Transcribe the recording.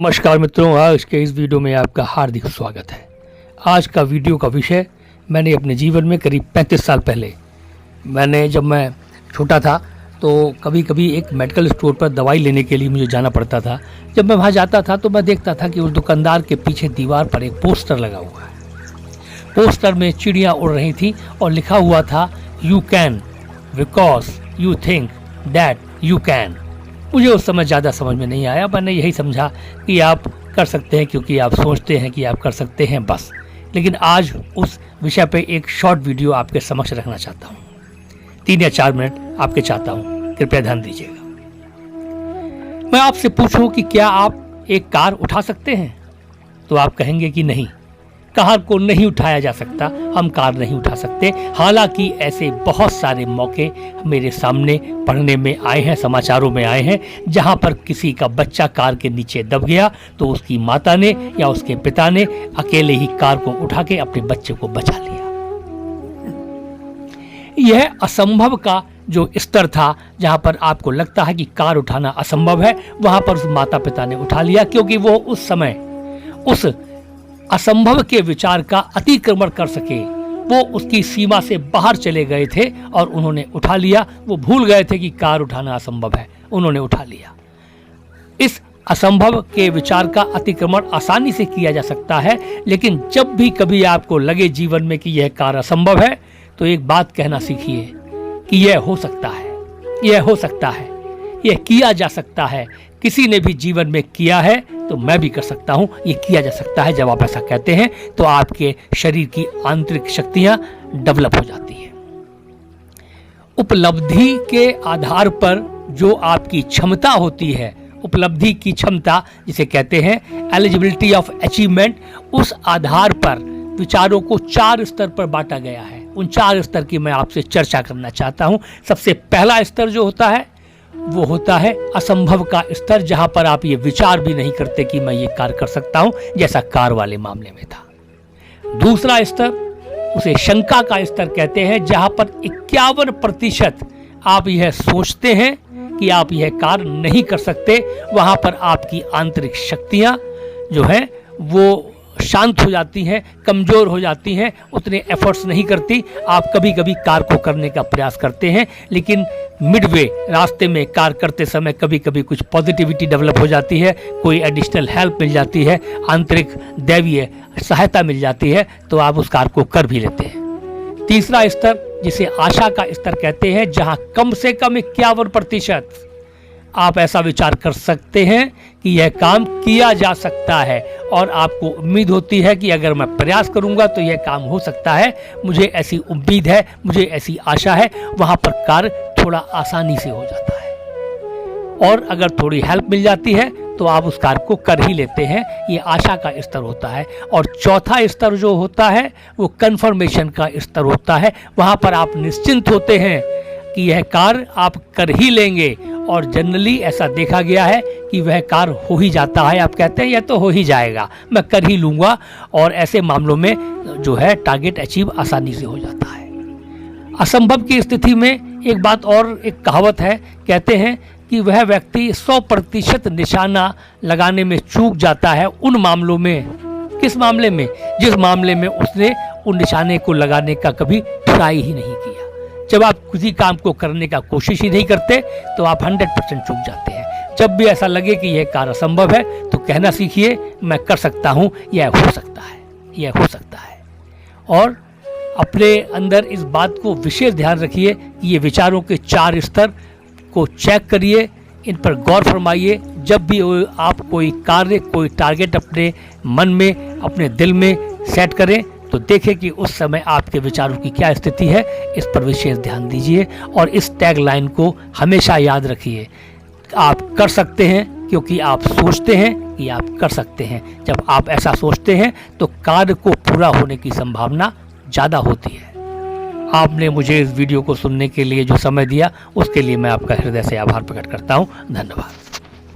नमस्कार मित्रों, आज के इस वीडियो में आपका हार्दिक स्वागत है। आज का वीडियो का विषय मैंने अपने जीवन में करीब 35 साल पहले जब मैं छोटा था तो कभी कभी एक मेडिकल स्टोर पर दवाई लेने के लिए मुझे जाना पड़ता था। जब मैं वहाँ जाता था तो मैं देखता था कि उस दुकानदार के पीछे दीवार पर एक पोस्टर लगा हुआ है। पोस्टर में चिड़ियाँ उड़ रही थी और लिखा हुआ था you can because you think that you can. मुझे उस समय ज़्यादा समझ में नहीं आया। मैंने यही समझा कि आप कर सकते हैं क्योंकि आप सोचते हैं कि आप कर सकते हैं, बस। लेकिन आज उस विषय पे एक शॉर्ट वीडियो आपके समक्ष रखना चाहता हूँ। 3 या 4 मिनट आपके चाहता हूँ, कृपया ध्यान दीजिएगा। मैं आपसे पूछूं कि क्या आप एक कार उठा सकते हैं, तो आप कहेंगे कि नहीं, कार को नहीं उठाया जा सकता, हम कार नहीं उठा सकते। हालांकि ऐसे बहुत सारे मौके मेरे सामने पढ़ने में आए हैं, समाचारों में आए हैं, जहां पर किसी का बच्चा कार के नीचे दब गया तो उसकी माता ने या उसके पिता ने अकेले ही कार को उठा के अपने बच्चे को बचा लिया। यह असंभव का जो स्तर था, जहां पर आपको लगता है कि कार उठाना असंभव है, वहां पर उस माता पिता ने उठा लिया, क्योंकि वो उस समय उस असंभव के विचार का अतिक्रमण कर सके। वो उसकी सीमा से बाहर चले गए थे और उन्होंने उठा लिया। वो भूल गए थे कि कार उठाना असंभव है, उन्होंने उठा लिया। इस असंभव के विचार का अतिक्रमण आसानी से किया जा सकता है, लेकिन जब भी कभी आपको लगे जीवन में कि यह कार असंभव है, तो एक बात कहना सीखिए कि यह हो सकता है, यह हो सकता है, यह किया जा सकता है। किसी ने भी जीवन में किया है तो मैं भी कर सकता हूं, ये किया जा सकता है। जब आप ऐसा कहते हैं तो आपके शरीर की आंतरिक शक्तियां डेवलप हो जाती हैं। उपलब्धि के आधार पर जो आपकी क्षमता होती है, उपलब्धि की क्षमता जिसे कहते हैं एलिजिबिलिटी ऑफ अचीवमेंट, उस आधार पर विचारों को 4 स्तर पर बांटा गया है। उन 4 स्तर की मैं आपसे चर्चा करना चाहता हूं। सबसे पहला स्तर जो होता है वो होता है असंभव का स्तर, जहां पर आप ये विचार भी नहीं करते कि मैं ये कार्य कर सकता हूं, जैसा कार वाले मामले में था। दूसरा स्तर उसे शंका का स्तर कहते हैं, जहां पर 51% आप यह सोचते हैं कि आप यह कार्य नहीं कर सकते। वहां पर आपकी आंतरिक शक्तियां जो हैं वो शांत हो जाती हैं, कमजोर हो जाती हैं, उतने एफर्ट्स नहीं करती। आप कभी कभी कार को करने का प्रयास करते हैं, लेकिन मिडवे रास्ते में कार करते समय कभी कभी कुछ पॉजिटिविटी डेवलप हो जाती है, कोई एडिशनल हेल्प मिल जाती है, आंतरिक दैवीय सहायता मिल जाती है, तो आप उस कार को कर भी लेते हैं। तीसरा स्तर जिसे आशा का स्तर कहते हैं, जहां कम से कम 51% आप ऐसा विचार कर सकते हैं कि यह काम किया जा सकता है, और आपको उम्मीद होती है कि अगर मैं प्रयास करूंगा तो यह काम हो सकता है। मुझे ऐसी उम्मीद है, मुझे ऐसी आशा है। वहां पर कार्य थोड़ा आसानी से हो जाता है, और अगर थोड़ी हेल्प मिल जाती है तो आप उस कार्य को कर ही लेते हैं। ये आशा का स्तर होता है। और चौथा स्तर जो होता है वो कंफर्मेशन का स्तर होता है। वहां पर आप निश्चिंत होते हैं कि यह कार्य आप कर ही लेंगे, और जनरली ऐसा देखा गया है कि वह कार्य हो ही जाता है। आप कहते हैं यह तो हो ही जाएगा, मैं कर ही लूँगा, और ऐसे मामलों में जो है टारगेट अचीव आसानी से हो जाता है। असंभव की स्थिति में एक बात और, एक कहावत है, कहते हैं कि वह व्यक्ति 100% निशाना लगाने में चूक जाता है उन मामलों में। किस मामले में? जिस मामले में उसने उन निशाने को लगाने का कभी ट्राई ही नहीं किया। जब आप किसी काम को करने का कोशिश ही नहीं करते तो आप 100% चूक जाते हैं। जब भी ऐसा लगे कि यह कार्य असंभव है तो कहना सीखिए मैं कर सकता हूं, यह हो सकता है, यह हो सकता है। और अपने अंदर इस बात को विशेष ध्यान रखिए कि ये विचारों के 4 स्तर को चेक करिए, इन पर गौर फरमाइए। जब भी आप कोई कार्य, कोई टारगेट अपने मन में, अपने दिल में सेट करें तो देखें कि उस समय आपके विचारों की क्या स्थिति है। इस पर विशेष ध्यान दीजिए और इस टैग लाइन को हमेशा याद रखिए। आप कर सकते हैं क्योंकि आप सोचते हैं कि आप कर सकते हैं। जब आप ऐसा सोचते हैं तो कार्य को पूरा होने की संभावना ज़्यादा होती है। आपने मुझे इस वीडियो को सुनने के लिए जो समय दिया उसके लिए मैं आपका हृदय से आभार प्रकट करता हूँ। धन्यवाद।